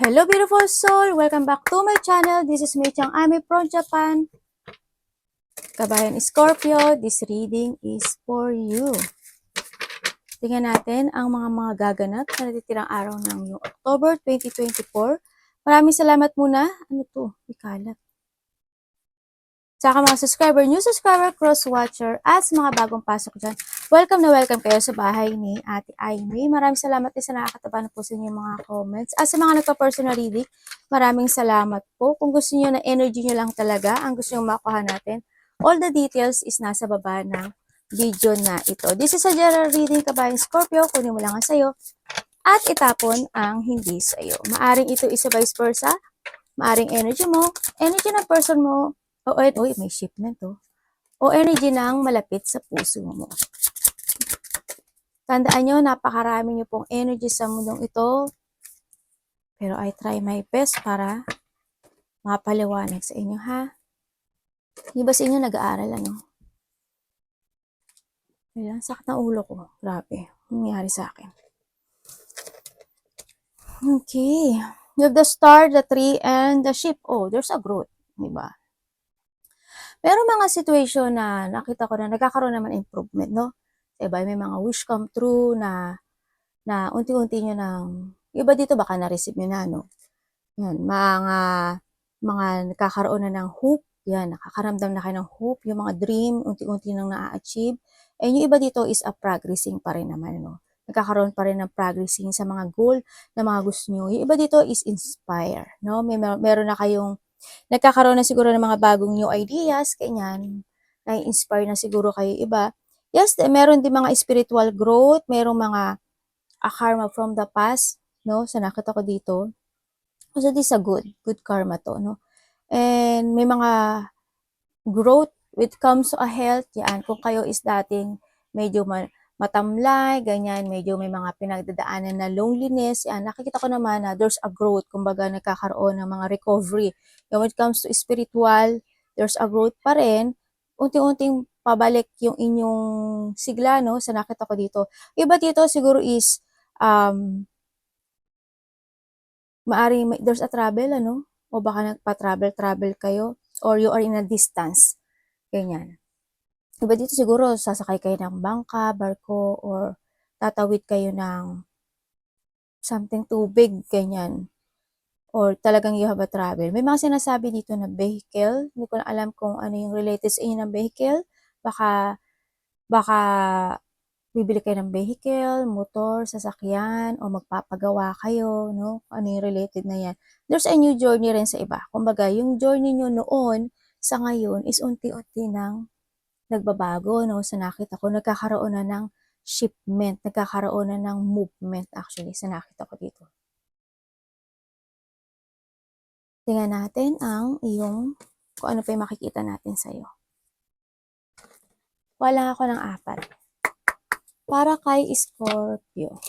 Hello beautiful soul! Welcome back to my channel. This is Mei Chang Ami from Japan. Kabayan Scorpio, this reading is for you. Tingnan natin ang mga gaganap sa natitirang araw ng yung October 2024. Maraming salamat muna. Ano to? Ikalat. Saka mga subscriber, new subscriber, cross-watcher, at sa mga bagong pasok dyan, welcome na welcome kayo sa bahay ni Ate Aimee. Maraming salamat din sa nakakataba na po sa inyong mga comments. At sa mga nagpa-personal reading, maraming salamat po. Kung gusto niyo na energy niyo lang talaga, ang gusto niyo makuha natin, all the details is nasa baba ng video na ito. This is a general reading, kabayan Scorpio, kunin mo lang ang sayo, at itapon ang hindi sayo. Maaring ito isa vice versa, maaring energy mo, energy ng person mo, uy, may shipment oh. O energy ng malapit sa puso mo. Tandaan nyo, napakarami nyo pong energy sa mundong ito. Pero I try my best para mapaliwanag sa inyo, ha? Hindi ba sa inyo nag-aaral, ano? Ayan, sakit na ulo ko. Grabe. Nangyari sa akin. Okay. You have the star, the tree, and the ship. Oh, there's a growth. Diba? Pero mga situation na nakita ko na nagkakaroon naman improvement, no? Diba, may mga wish come true na unti-unti nyo nang, iba dito baka na-receive nyo na, no? Yan, mga nagkakaroon na ng hope, yan, nakakaramdam na kayo ng hope, yung mga dream, unti-unti nang na-achieve. And yung iba dito is a progressing pa rin naman, no? Nagkakaroon pa rin ng progressing sa mga goal na mga gusto nyo. Yung iba dito is inspire, no? Meron na kayong nagkakaroon na siguro ng mga bagong new ideas, ganyan, na-inspire na siguro kayo iba. Yes, meron din mga spiritual growth, merong mga karma from the past, no? Sa nakita ko dito. So this is a good karma to, no? And may mga growth when it comes to a health, yan, kung kayo is dating medyo matamlay, ganyan, medyo may mga pinagdadaanan na loneliness, yan, nakikita ko naman na there's a growth, kumbaga nagkakaroon ng mga recovery. And when it comes to spiritual, there's a growth pa rin, unti-unting pabalik yung inyong sigla, no, sa nakita ko dito. Iba dito siguro is, there's a travel, ano, o baka nagpa-travel kayo, or you are in a distance, ganyan. Iba dito siguro, sasakay kayo ng bangka, barko, or tatawid kayo ng something tubig, ganyan. Or talagang you have a travel. May mga sinasabi dito na vehicle. Hindi ko na alam kung ano yung related sa inyo ng vehicle. Baka bibili kayo ng vehicle, motor, sasakyan, o magpapagawa kayo, no? Ano yung related na yan. There's a new journey rin sa iba. Kumbaga, yung journey nyo noon sa ngayon is unti-unti nang nagbabago, no? Sa nakita ko, nagkakaroon na ng shipment, nagkakaroon na ng movement actually sa nakita ko dito. Tingnan natin ang kung ano pa yung makikita natin sa'yo. Wala ako ng 4. Para kay Scorpio.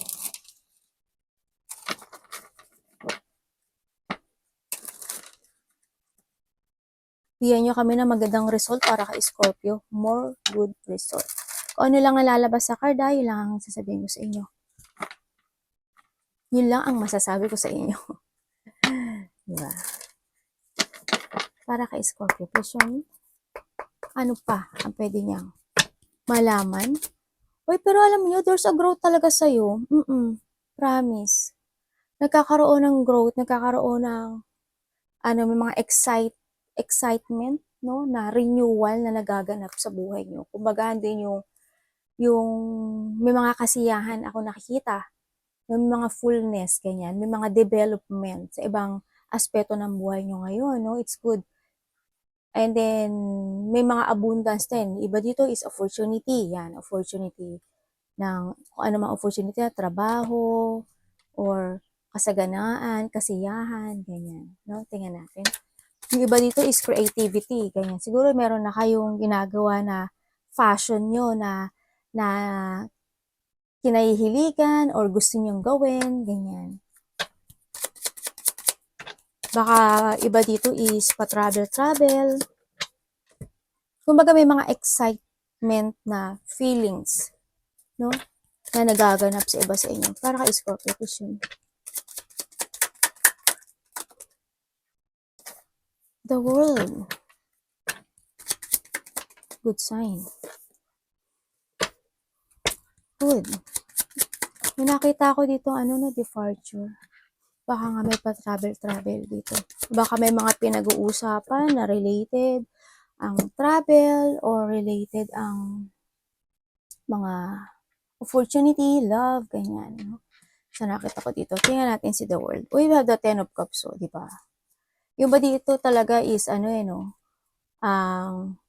Bigyan nyo kami ng magandang result para kay Scorpio. More good result. Kung ano lang ang lalabas sa card, yun lang ang sasabihin ko sa inyo. Yun lang ang masasabi ko sa inyo. Diba? Para kay Scorpio, presyon, ano pa ang pwede niyang malaman? Uy, pero alam niyo, there's a growth talaga sa'yo. Promise. Nagkakaroon ng growth, nagkakaroon ng may mga excitement, no, na renewal na nagaganap sa buhay niyo. Kumbaga din yung may mga kasiyahan ako nakikita, may mga fullness, ganyan, may mga development sa ibang aspeto ng buhay niyo ngayon, no, it's good. And then, may mga abundance din. Iba dito is opportunity, yan, opportunity ng kung ano mga opportunity na trabaho, or kasaganaan, kasiyahan, ganyan, no, tingnan natin. Yung iba dito is creativity, ganyan. Siguro meron na kayong ginagawa na fashion nyo na kinahihiligan or gusto nyong gawin, ganyan. Baka iba dito is pa-travel. Kumbaga may mga excitement na feelings, no, na nagaganap sa iba sa inyo. Para kay Scorpio, yun. The World. Good sign. Good. May nakita ako dito, na departure. Baka nga may pa-travel dito. Baka may mga pinag-uusapan na related ang travel or related ang mga opportunity, love, ganyan. No? So, nakita ko dito. Tingnan natin si The World. We have the Ten of Cups, di ba? Yung ba dito talaga is,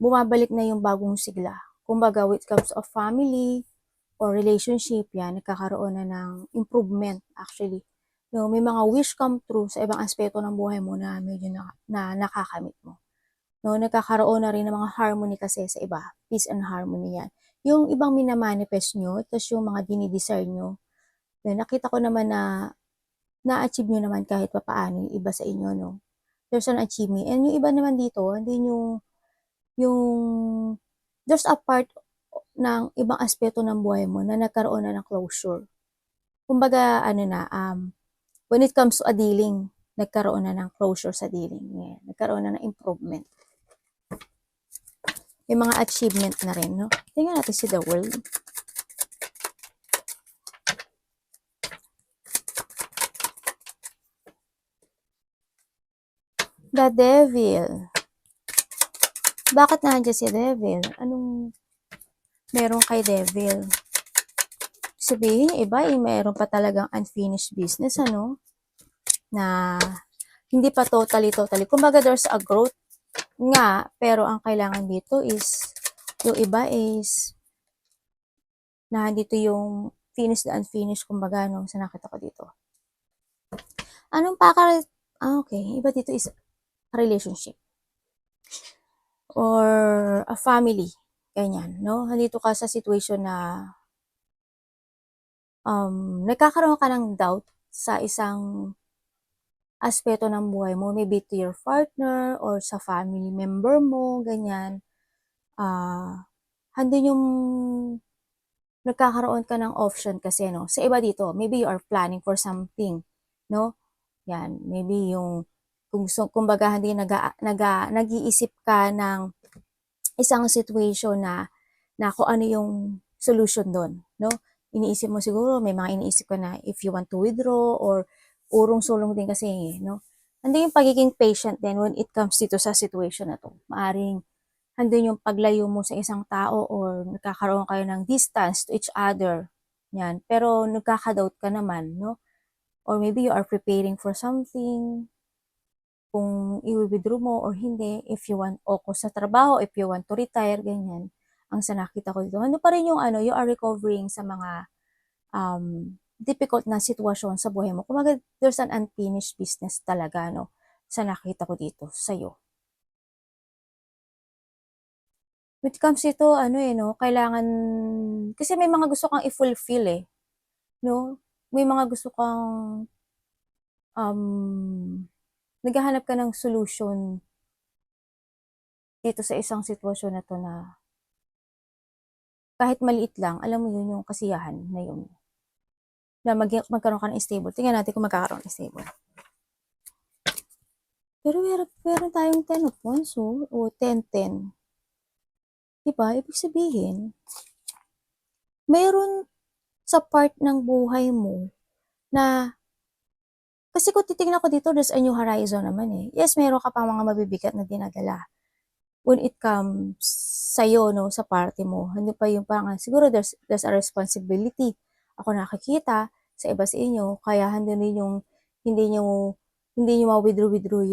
bumabalik na yung bagong sigla. Kumbaga, when it comes of family or relationship, yan, nagkakaroon na ng improvement, actually. No, may mga wish come true sa ibang aspeto ng buhay mo na medyo na nakakamit mo. No, nagkakaroon na rin ng mga harmony kasi sa iba. Peace and harmony yan. Yung ibang minamanifest nyo, tapos yung mga dinidesire nyo, yun, nakita ko naman na na-achieve nyo naman kahit pa paano yung iba sa inyo, no? There's an achievement. And yung iba naman dito, hindi yung there's a part ng ibang aspeto ng buhay mo na nagkaroon na ng closure. Kumbaga, when it comes to a dealing, nagkaroon na ng closure sa dealing. Yeah, nagkaroon na ng improvement. May mga achievement na rin, no? Tingnan natin si The World. The Devil. Bakit nandiyan si Devil? Anong meron kay Devil? Sabihin yung iba, meron pa talagang unfinished business, na hindi pa totally. Kumbaga, there's a growth nga, pero ang kailangan dito is, yung iba is, na dito yung finished na unfinished, kumbaga, sa nakita ko dito. Anong okay, iba dito is a relationship. Or a family, ganyan, no? Nandito ka sa situation na, nagkakaroon ka ng doubt sa isang aspeto ng buhay mo, maybe to your partner or sa family member mo, ganyan. Handun yung nagkakaroon ka ng option kasi, no? Sa iba dito, maybe you are planning for something, no? Yan, maybe yung, kumbaga, hindi nag-iisip ka ng isang situation na kung ano yung solution doon, no? Iniisip mo siguro, may mga iniisip ka na if you want to withdraw or urong-sulong din kasi, no? Hindi yung pagiging patient din when it comes dito sa situation na to. Maaring handun yung paglayo mo sa isang tao or nagkakaroon kayo ng distance to each other. Yan. Pero nagkaka-doubt ka naman, no? Or maybe you are preparing for something, kung i-withdraw mo or hindi, if you want o sa trabaho, if you want to retire, ganyan. Ang sa nakita ko dito. Ano pa rin yung you are recovering sa mga difficult na sitwasyon sa buhay mo. Kumbaga, there's an unfinished business talaga, no? Sa nakita ko dito, sa'yo. When it comes dito, no? Kailangan, kasi may mga gusto kang i-fulfill, no? May mga gusto kang, naghahanap ka ng solution dito sa isang sitwasyon na to na kahit maliit lang, alam mo yun, yung kasiyahan na yun. Na magkaroon ka ng stable. Tingnan natin kung magkakaroon ng stable. Pero meron tayong 10 of wands, o 10-10. Diba? Ibig sabihin, mayroon sa part ng buhay mo na, kasi kung titignan ko dito, there's a new horizon naman . Yes, meron ka pang mga mabibigat na dinadala. When it comes sa'yo, no, sa party mo, hindi pa yung parang, siguro there's a responsibility. Ako nakikita sa iba sa inyo, kaya hindi nyo ma-withdraw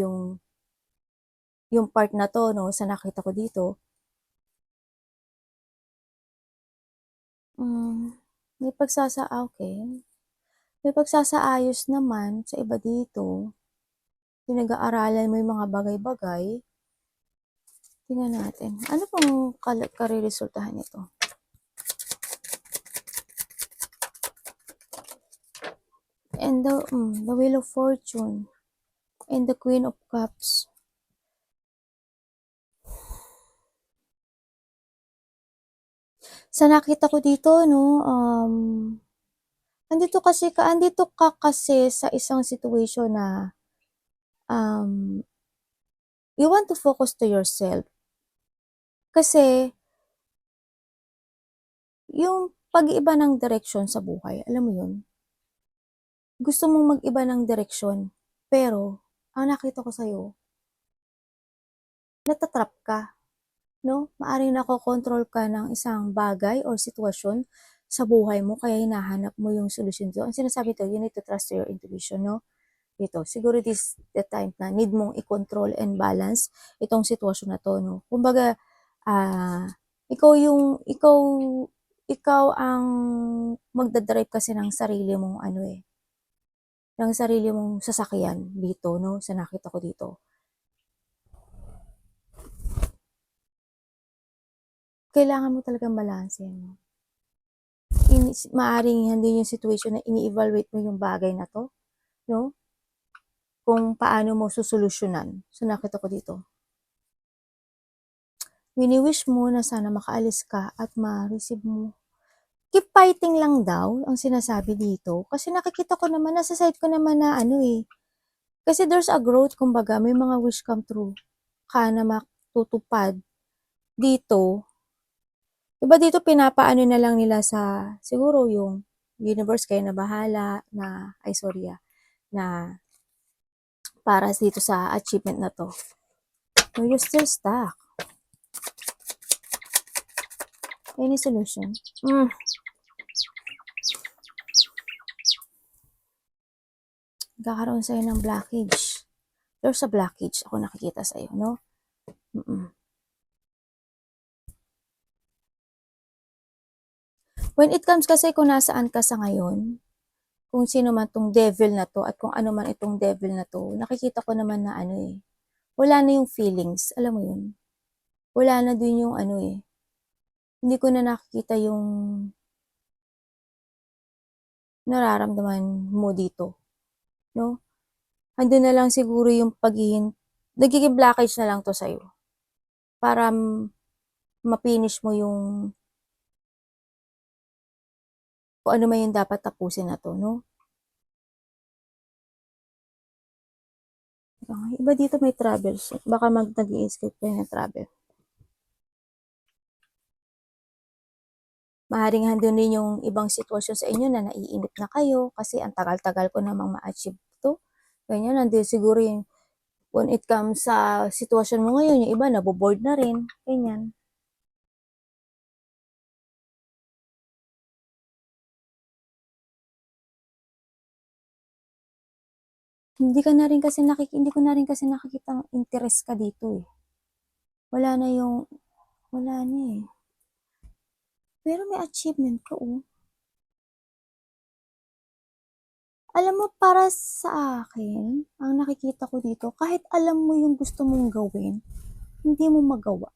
yung part na to, no, sa nakita ko dito. May okay. May pagsasaayos naman sa iba dito. Pinag-aaralan mo yung mga bagay-bagay. Tingnan natin. Ano pong kariresultahan nito? And the Wheel of Fortune. And the Queen of Cups. Sa nakita ko dito, no, andito ka kasi sa isang situation na, You want to focus to yourself. Kasi, yung pag-iiba ng direksyon sa buhay, alam mo yun? Gusto mong mag-iba ng direksyon, pero, ang nakita ko sa'yo, natatrap ka, no? Maaaring nakokontrol ka ng isang bagay or sitwasyon sa buhay mo, kaya hinahanap mo yung solusyon doon. Ang sinasabi to, you need to trust your intuition, no? Dito, siguro this the time na need mong i-control and balance itong sitwasyon na to, no? Kumbaga, ikaw ikaw ang magdadrive kasi ng sarili mong ano eh, ng sarili mong sasakyan dito, no? Sa nakita ko dito. Kailangan mo talagang balanse, no? Maaring hindi yung situation na ini-evaluate mo yung bagay na to, no? Kung paano mo susolusyonan. So, nakita ko dito. Wini-wish mo na sana makaalis ka at ma-receive mo. Keep fighting lang daw ang sinasabi dito. Kasi nakikita ko naman, nasa side ko naman na ano eh. Kasi there's a growth, kumbaga, may mga wish come true ka na matutupad dito. Iba dito pinapaano na lang nila sa, siguro yung universe kayo na bahala na, na para dito sa achievement na to. So, you're still stuck. Any solution? Kakaroon sa'yo ng blockage. There's a blockage ako nakikita sa'yo, no? When it comes kasi kung nasaan ka sa ngayon, kung sino man tong devil na to at kung ano man itong devil na to, nakikita ko naman na ano eh, wala na yung feelings, alam mo yun? Wala na din yung ano eh, hindi ko na nakikita yung nararamdaman mo dito, no? Andun na lang siguro yung nagiging blockage na lang to sa'yo. Para ma-finish mo yung kung ano man yung dapat tapusin na to, no? Iba dito may travels. Baka nag-i-escape kayo ng travel. Maaaring handun din yung ibang sitwasyon sa inyo na naiinip na kayo kasi ang tagal-tagal ko namang ma-achieve to. Ganyan, nandun siguro yung when it comes sa sitwasyon mo ngayon, yung iba naboboard na rin. Ganyan. Hindi ko na rin kasi nakikita ang interest ka dito eh. Wala na eh. Pero may achievement ka oh. Alam mo, para sa akin, ang nakikita ko dito, kahit alam mo yung gusto mong gawin, hindi mo magawa.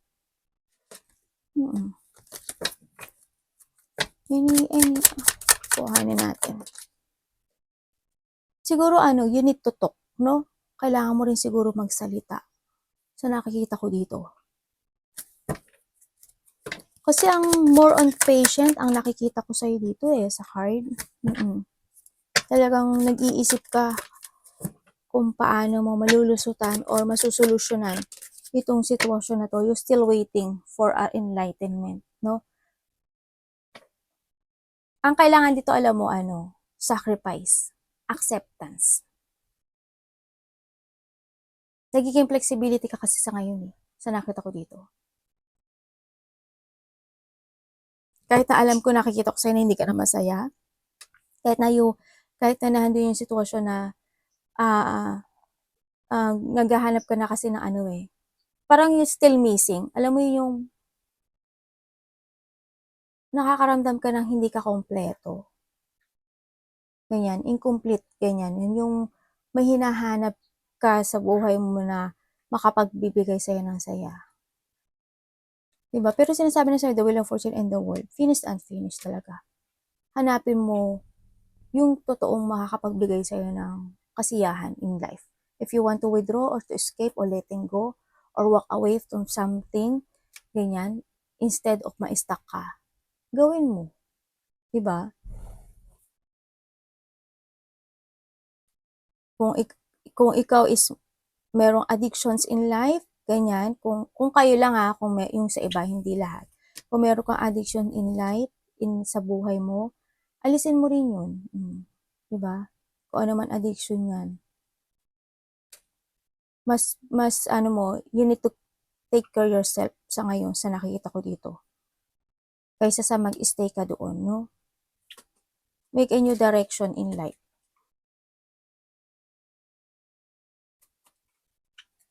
Kuhanin natin. Siguro you need to talk, no? Kailangan mo rin siguro magsalita. Sa nakikita ko dito. Kasi ang more on patient, ang nakikita ko sa'yo dito sa card. Talagang nag-iisip ka kung paano mo malulusutan or masusolusyonan itong sitwasyon na to. You're still waiting for enlightenment, no? Ang kailangan dito, alam mo, sacrifice, acceptance. Nagiging flexibility ka kasi sa ngayon sa nakita ko dito. Kahit na alam ko, nakikita ko sa'yo na hindi ka na masaya, kahit na nandun yung sitwasyon na naghahanap ka na kasi ng parang you're still missing. Alam mo yung nakakaramdam ka ng hindi ka kompleto. Ganyan, incomplete, ganyan. Yun yung may hinahanap ka sa buhay mo na makapagbibigay sa'yo ng saya. Diba? Pero sinasabi na sa'yo, the will of fortune and the world, finished and unfinished talaga. Hanapin mo yung totoong makakapagbigay sa'yo ng kasiyahan in life. If you want to withdraw or to escape or letting go or walk away from something, ganyan, instead of ma-stuck ka, gawin mo. Diba? Kung ikaw is merong addictions in life, ganyan, kung kayo lang kung may, yung sa iba, hindi lahat. Kung meron kang addiction in life, sa buhay mo, alisin mo rin yun. Diba? Kung ano man addiction yan. Mas ano mo, you need to take care yourself sa ngayon, sa nakikita ko dito. Kaysa sa mag-stay ka doon, no? Make a new direction in life.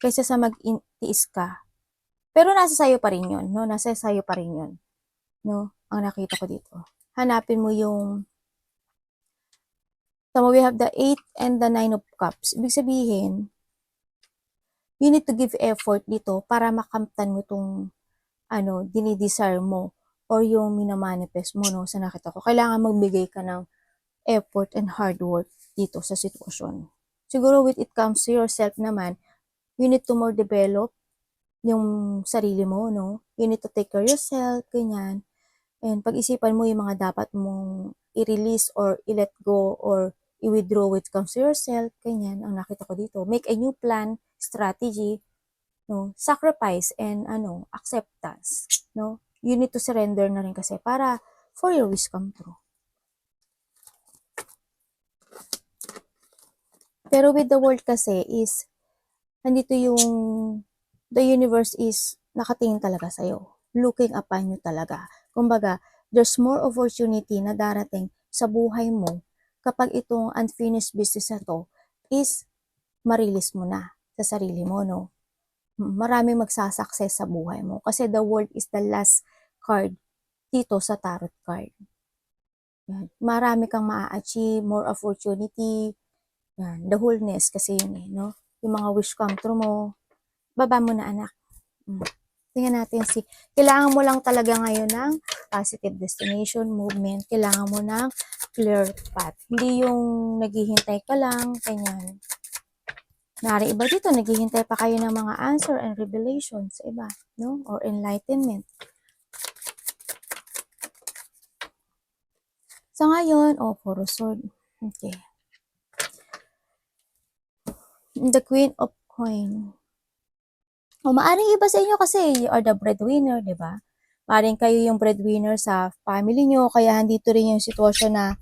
Kaysa sa mag-tiis ka. Pero nasa sayo pa rin yun, no? Nasa sayo pa rin yun, no? Ang nakita ko dito. Hanapin mo yung, so we have the 8 and the 9 of cups. Ibig sabihin, you need to give effort dito para makamtan mo tong dinidesire mo or yung minamanifest mo, no, sa nakita ko. Kailangan magbigay ka ng effort and hard work dito sa sitwasyon. Siguro with it comes to yourself naman, you need to more develop yung sarili mo, no? You need to take care of yourself, ganyan. And pag-isipan mo yung mga dapat mong i-release or i-let go or i-withdraw with it comes to yourself, ganyan. Ang nakita ko dito. Make a new plan, strategy, no? Sacrifice and acceptance, no? You need to surrender na rin kasi para for your wish come true. Pero with the world kasi is, nandito yung, the universe is nakatingin talaga sa'yo. Looking upon you talaga. Kumbaga, there's more opportunity na darating sa buhay mo kapag itong unfinished business na to is marilis mo na sa sarili mo, no? Maraming magsasucess sa buhay mo. Kasi the world is the last card dito sa tarot card. Yan. Marami kang maa-achieve, more opportunity. Yan. The wholeness kasi yun no? Yung mga wish come true mo. Baba mo na anak. Tingnan natin kailangan mo lang talaga ngayon ng positive destination movement. Kailangan mo ng clear path. Hindi yung naghihintay ka lang, ganyan. Nari iba dito, naghihintay pa kayo ng mga answer and revelations sa iba, no? Or enlightenment. So ngayon, Four of Swords. Okay. The Queen of Coin. Maaring iba sa inyo kasi you are the breadwinner, di ba? Maaring kayo yung breadwinner sa family nyo, kaya andito rin yung sitwasyon na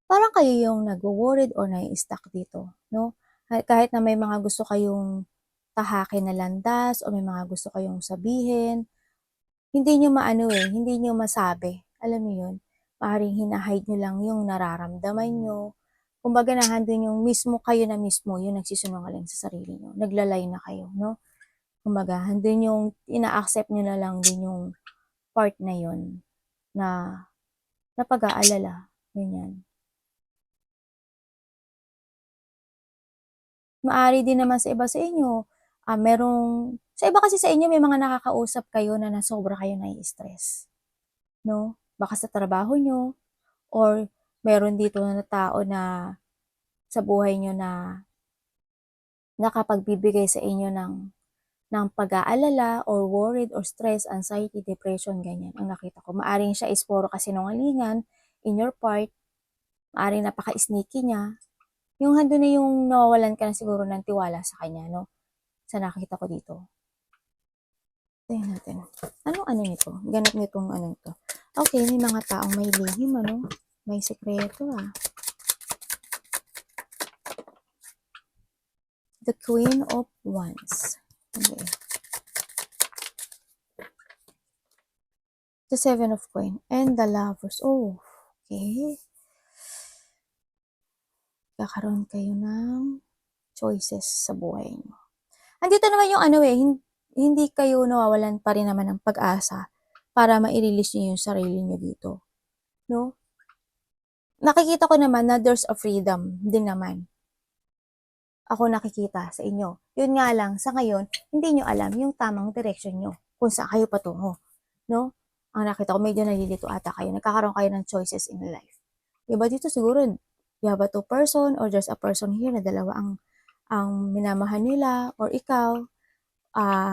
parang kayo yung nag-worried or nai-stuck dito, no? Kahit na may mga gusto kayong tahakin na landas o may mga gusto kayong sabihin, hindi nyo hindi nyo masabi. Alam mo yun? Maaring hinahide nyo lang yung nararamdaman nyo. Kumbaga nahandun yung mismo kayo na mismo, yung nagsisinungaling sa sarili nyo. Naglalay na kayo, no? Kumbaga, handun yung ina-accept nyo na lang din yung part na yun na napag-aalala. Ganyan. Maari din naman sa iba sa inyo, sa iba kasi sa inyo may mga nakakausap kayo na nasobra kayo nai-stress. No? Baka sa trabaho nyo, or meron dito na tao na sa buhay nyo na nakapagbibigay sa inyo ng pag-aalala or worried or stress, anxiety, depression, ganyan. Ang nakita ko. Maaring siya is puro kasinungalingan in your part. Maaring napaka-sneaky niya. Yung hando na yung nawawalan ka na siguro ng tiwala sa kanya, no? Sa nakita ko dito. Tingnan natin. Anong nito? Ganap nitong ito. Okay, may mga taong may lihim, May sekreto, The Queen of Wands. Okay. The Seven of Coins. And the Lovers. Oh, okay. Kakaroon kayo ng choices sa buhay nyo. Andito naman yung hindi kayo nawawalan pa rin naman ng pag-asa para ma-release nyo yung sarili nyo dito. No? Nakikita ko naman na there's a freedom din naman. Ako nakikita sa inyo. Yun nga lang, sa ngayon, hindi nyo alam yung tamang direction nyo kung saan kayo patungo. No? Ang nakita ko, medyo nalilito ata kayo. Nagkakaroon kayo ng choices in life. Iba dito siguro, you have a two person or there's a person here na dalawa ang minamahal nila or ikaw,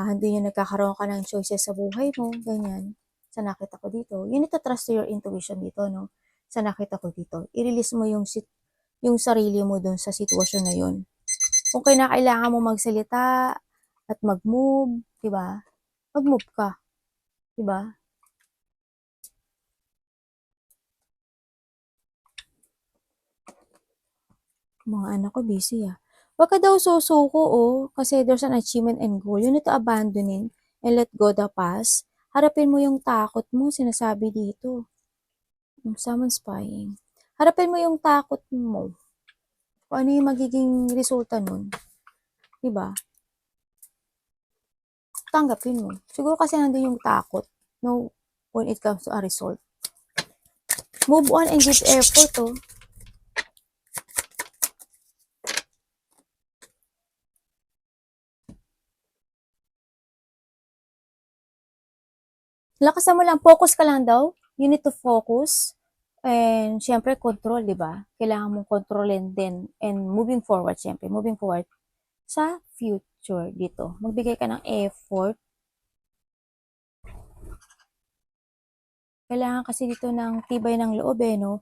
hindi nyo nagkakaroon ka ng choices sa buhay mo, ganyan. Sa nakita ko dito, you need to trust your intuition dito, no? Sa nakita ko dito, i-release mo yung sarili mo dun sa sitwasyon na yun. Kung kailangan mo magsalita at mag-move, 'di ba? Mag-move ka, 'di ba? Mga anak ko busy, ah. Wag ka daw susuko, oh, kasi there's an achievement and goal. You need to abandon it and let go the past. Harapin mo yung takot mo, sinasabi dito. Someone spying. Harapin mo yung takot mo. Kung ano yung magiging resulta nun, 'di ba? Tanggapin mo. Siguro kasi nandun yung takot, no, when it comes to a result. Move on and give effort, oh. Lakasan mo lang, focus ka lang daw. You need to focus. And syempre, control, di ba? Kailangan mong kontrolin din. And moving forward, syempre, moving forward sa future dito. Magbigay ka ng effort. Kailangan kasi dito ng tibay ng loob, eh, no?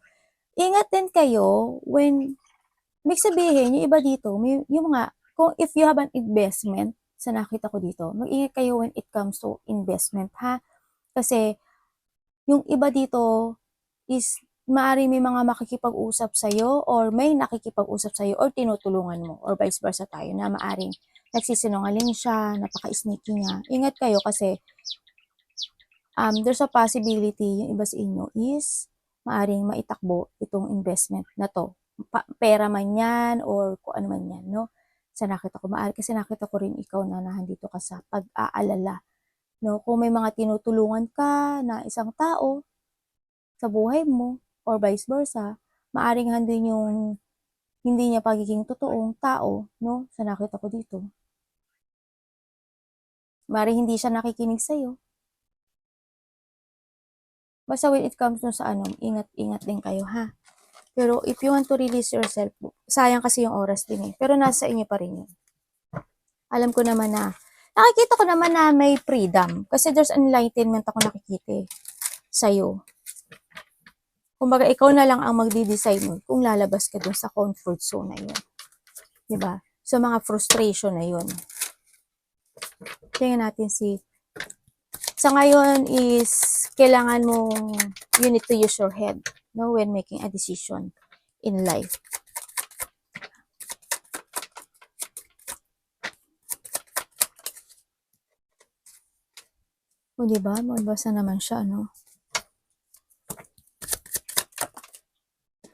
Ingat din kayo when, may sabihin, yung iba dito, may, yung mga, kung if you have an investment, sa nakita ko dito, mag-ingat kayo when it comes to investment, ha? Kasi, yung iba dito is maaaring may mga makikipag-usap sa'yo or may nakikipag-usap sa'yo or tinutulungan mo or vice versa tayo na maaaring nagsisinungaling siya, napaka-sneaky niya. Ingat kayo kasi there's a possibility yung iba sa inyo is maaaring maitakbo itong investment na to. Pera man yan or kung ano man yan, no? Sa nakita ko, kasi nakita ko rin ikaw na nandito ka sa pag-aalala. No? Kung may mga tinutulungan ka na isang tao sa buhay mo or vice versa, maaring handin yung hindi niya pagiging totoong tao, no? Sa nakita ko dito. Maaring hindi siya nakikinig sa'yo. Basta when it comes to sa ingat-ingat din kayo, ha? Pero if you want to release yourself, sayang kasi yung oras din, eh. Pero nasa inyo pa rin yun. Alam ko naman na, nakikita ko naman na may freedom. Kasi there's enlightenment ako nakikita, eh, sa'yo. Kumbaga, ikaw na lang ang magdi-decide mo kung lalabas ka dun sa comfort zone na yun. Diba? So, mga frustration na yun. Tingnan natin sa ngayon is, kailangan mo, you need to use your head, no, when making a decision in life. O, diba? Magbasa naman siya, no?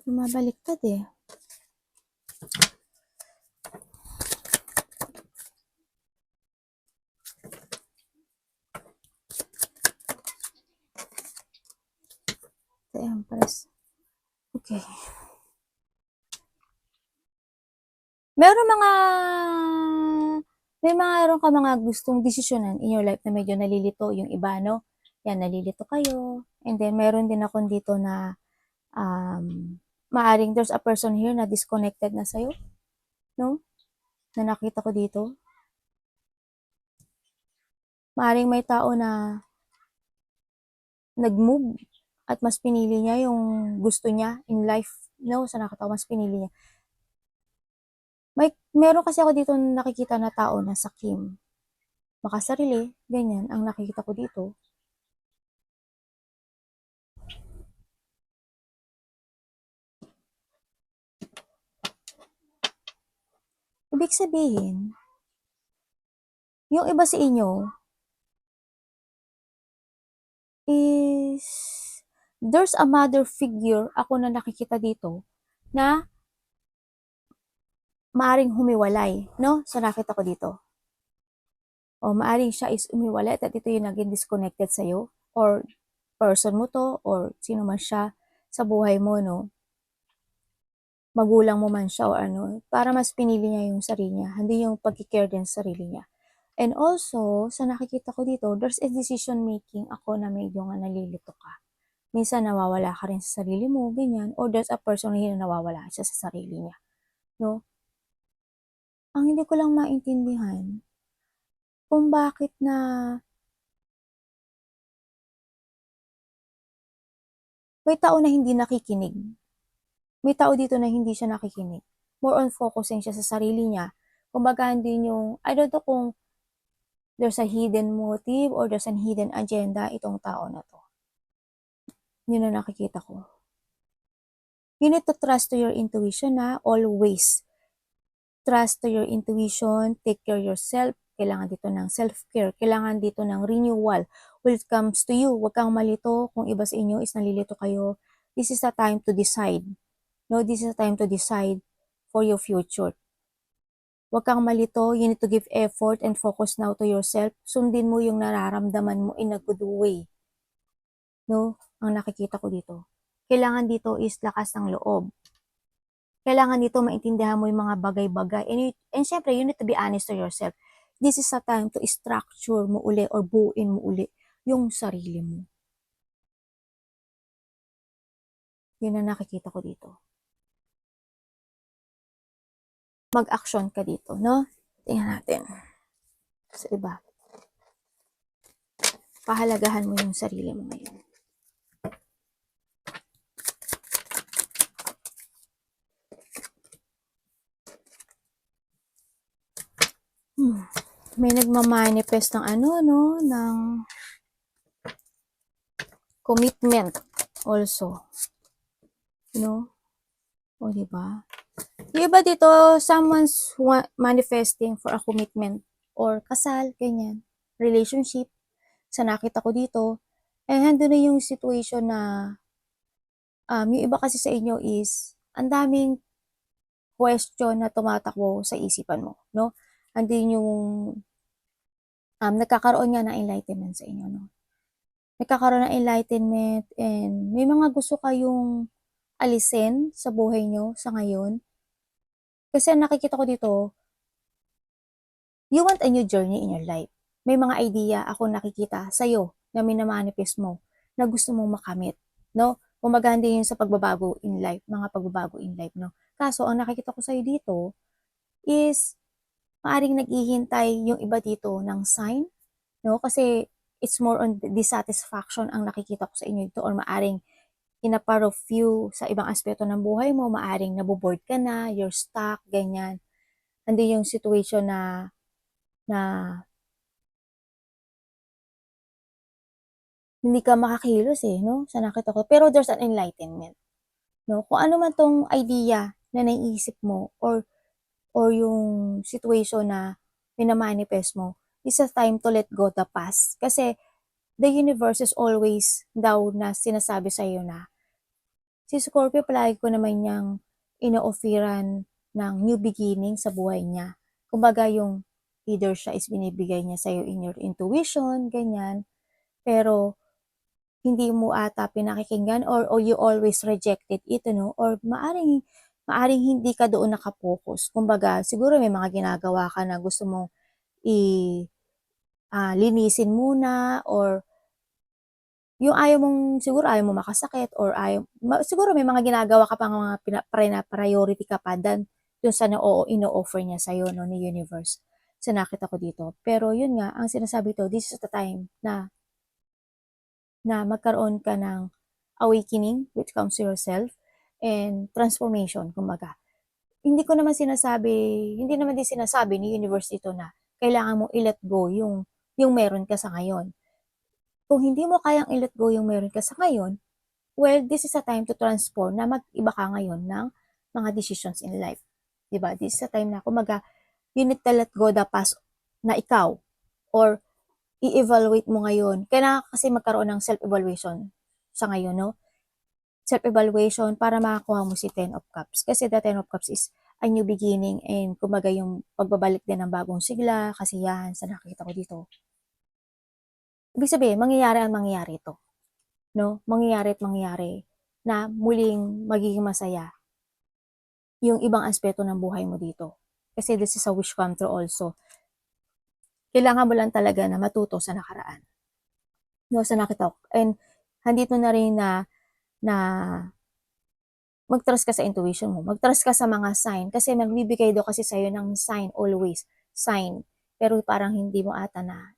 Bumabaliktad, eh. The Empress. Okay. Meron ka mga gustong desisyonan in your life na medyo nalilito yung iba, no? Yan, nalilito kayo. And then, meron din ako dito na, maaring there's a person here na disconnected na sa'yo, no? Na nakita ko dito. Maaring may tao na nag-move at mas pinili niya yung gusto niya in life, no? Sa nakita ko, mas pinili niya. Meron kasi ako dito nakikita na tao na sakim. Makasarili, ganyan, ang nakikita ko dito. Ibig sabihin, yung iba sa inyo is, there's a mother figure ako na nakikita dito na maaring humiwalay, no? So, nakita ko dito. O maaring siya is umiwalay at ito yung naging disconnected sa'yo or person mo to or sino man siya sa buhay mo, no? Magulang mo man siya o ano, para mas pinili niya yung sarili niya, hindi yung pag-care din sa sarili niya. And also, sa nakikita ko dito, there's a decision making ako na medyo nga nalilito ka. Minsan nawawala ka rin sa sarili mo, ganyan, or there's a person na nawawala siya sa sarili niya. No? Ang hindi ko lang maintindihan, kung bakit na may tao na hindi nakikinig. May tao dito na hindi siya nakikinig. More on focusing siya sa sarili niya. Kumbaga, hindi yung, I don't know kung there's a hidden motive or there's a hidden agenda itong tao na to. Yun ang nakikita ko. You need to trust to your intuition na always. Trust to your intuition, take care yourself. Kailangan dito ng self-care. Kailangan dito ng renewal. When it comes to you, huwag kang malito. Kung iba sa inyo is nalilito kayo, this is the time to decide. No, this is the time to decide for your future. Huwag kang malito. You need to give effort and focus now to yourself. Sundin mo yung nararamdaman mo in a good way. No, ang nakikita ko dito. Kailangan dito is lakas ng loob. Kailangan dito maintindihan mo yung mga bagay-bagay. And syempre, you need to be honest to yourself. This is a time to structure mo uli or buuin mo uli yung sarili mo. Yun ang nakikita ko dito. Mag-action ka dito, no? Tingnan natin. Sa iba. Pahalagahan mo yung sarili mo ngayon. May nagmamanifest ng ng commitment also. O, diba? Yung iba dito, someone's manifesting for a commitment or kasal, ganyan, relationship. Sa nakita ko dito, hando na yung situation na yung iba kasi sa inyo is ang daming question na tumatakbo sa isipan mo, no? Andun yung nagkakaroon nga ng enlightenment sa inyo, no? Nagkakaroon ng enlightenment and may mga gusto kayong alisin sa buhay nyo sa ngayon. Kasi nakikita ko dito, you want a new journey in your life. May mga idea ako nakikita sa'yo na minamanifest mo na gusto mong makamit, no? Kumaganda yun sa pagbabago in life, mga pagbabago in life, no? Kaso, ang nakikita ko sa'yo dito is maaring naghihintay yung iba dito ng sign, no? Kasi it's more on dissatisfaction ang nakikita ko sa inyo dito or maaring in a part of you sa ibang aspeto ng buhay mo, maaring naboboard ka na, you're stuck, ganyan. Andun yung situation na hindi ka makakilos no? Sa nakita ko. Pero there's an enlightenment. No? Kung ano man tong idea na naiisip mo or yung situation na minamanifest mo, it's a time to let go the past. Kasi the universe is always daw na sinasabi sa iyo na si Scorpio palagi ko naman niyang ino-offeran ng new beginning sa buhay niya. Kumbaga yung either siya is binibigay niya sa'yo in your intuition, ganyan. Pero hindi mo ata pinakikinggan or you always rejected it, no? Or maaring hindi ka doon nakapokus. Kumbaga, siguro may mga ginagawa ka na gusto mong linisin muna or yung siguro ayaw mo makasakit or siguro may mga ginagawa ka pang mga priority ka pa dun sa ino-offer niya sa'yo, no, ni universe. Sa nakita ko dito. Pero yun nga, ang sinasabi to, this is the time na magkaroon ka ng awakening which comes to yourself and transformation, kumbaga. Hindi naman din sinasabi ni universe dito na kailangan mo i-let go yung meron ka sa ngayon. Kung hindi mo kayang i-let go yung meron ka sa ngayon, well, this is a time to transform na mag-iba ka ngayon ng mga decisions in life. Diba? This is a time na, kumaga, you need to let go the past na ikaw or i-evaluate mo ngayon. Kailangan kasi magkaroon ng self-evaluation sa ngayon, no? Self-evaluation para makakuha mo si Ten of Cups. Kasi the Ten of Cups is a new beginning and kumaga yung pagbabalik din ng bagong sigla, kasiyahan sa nakikita ko dito. Ibig sabihin, mangyayari ito. No? Mangyayari na muling magiging masaya yung ibang aspeto ng buhay mo dito. Kasi this is a wish come true also. Kailangan mo lang talaga na matuto sa nakaraan. No, sa nakita ko. And handito na rin na mag-trust ka sa intuition mo. Mag-trust ka sa mga sign. Kasi magbibigay daw kasi sa'yo ng sign always. Sign. Pero parang hindi mo ata na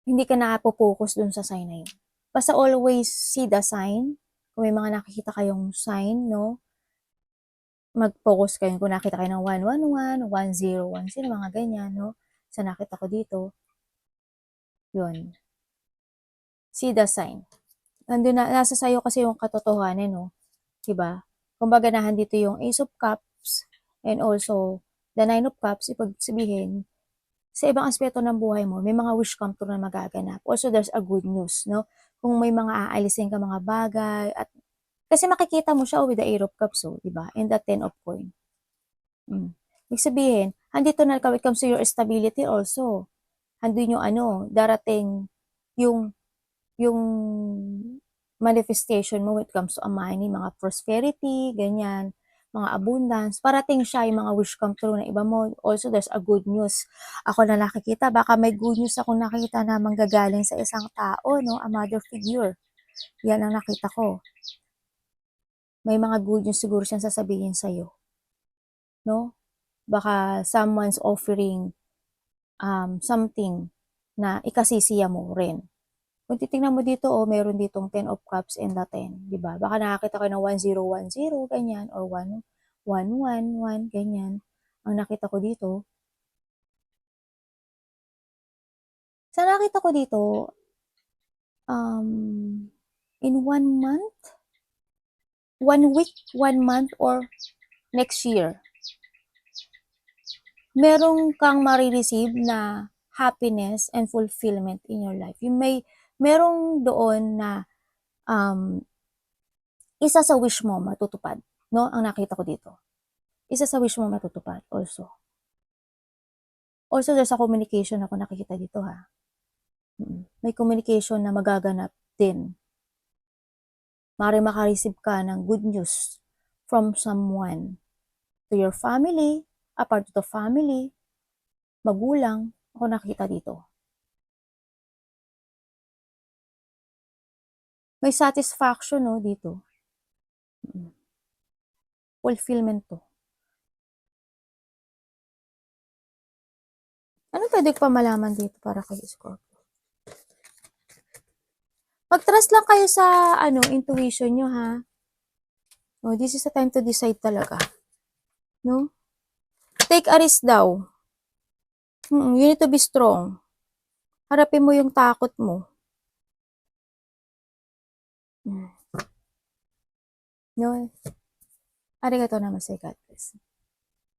hindi ka nakapokus dun sa sign na yun. Basta always see the sign. Kung may mga nakikita kayong sign, no? mag-focus kayo kung nakita kayo ng 111, 1010, mga ganyan, no? Sa nakita ko dito, yun. See the sign. Nandun na, nasa sayo kasi yung katotohanan, no? Diba? Kumbaga dito yung Ace of Cups and also the Nine of Cups, ibig sabihin, sa ibang aspeto ng buhay mo, may mga wish come true na magaganap. Also, there's a good news, no? Kung may mga aalisin ka mga bagay, at kasi makikita mo siya with the Eight of Cups, oh, diba? And the Ten of Coin. Ibig sabihin, andito na when it comes to your stability also. Andun yung darating yung yung manifestation mo when it comes to a money, mga prosperity, ganyan, mga abundance. Parating siya yung mga wish come true na iba mo. Also, there's a good news. Ako na nakikita, baka may good news akong nakita na manggagaling sa isang tao, no? A mother figure. Yan ang nakita ko. May mga good news siguro siyang sasabihin sa'yo. No? Baka someone's offering something na ikasisiya mo rin. Kung titingnan mo dito, meron ditong 10 of cups and the 10, di ba? Baka nakakita ko ng 1010, ganyan, or 1111, ganyan. Ang nakita ko dito. Sa nakita ko dito, in 1 month, 1 week, 1 month, or next year, merong kang marireceive na happiness and fulfillment in your life. Yung merong doon na isa sa wish mo matutupad, no? Ang nakita ko dito. Isa sa wish mo matutupad also. Also, there's a communication ako nakikita dito, ha. May communication na magaganap din. Maaaring makareceive ka ng good news from someone. To your family, apart to the family, magulang, ako nakita dito. May satisfaction, no, dito. Fulfillment to. Ano pwede ko pa malaman dito para kay Scorpio? Mag-trust lang kayo sa intuition nyo, ha. Oh, this is the time to decide talaga. No? Take a risk daw. You need to be strong. Harapin mo yung takot mo. No? Arigatou namaste, God bless.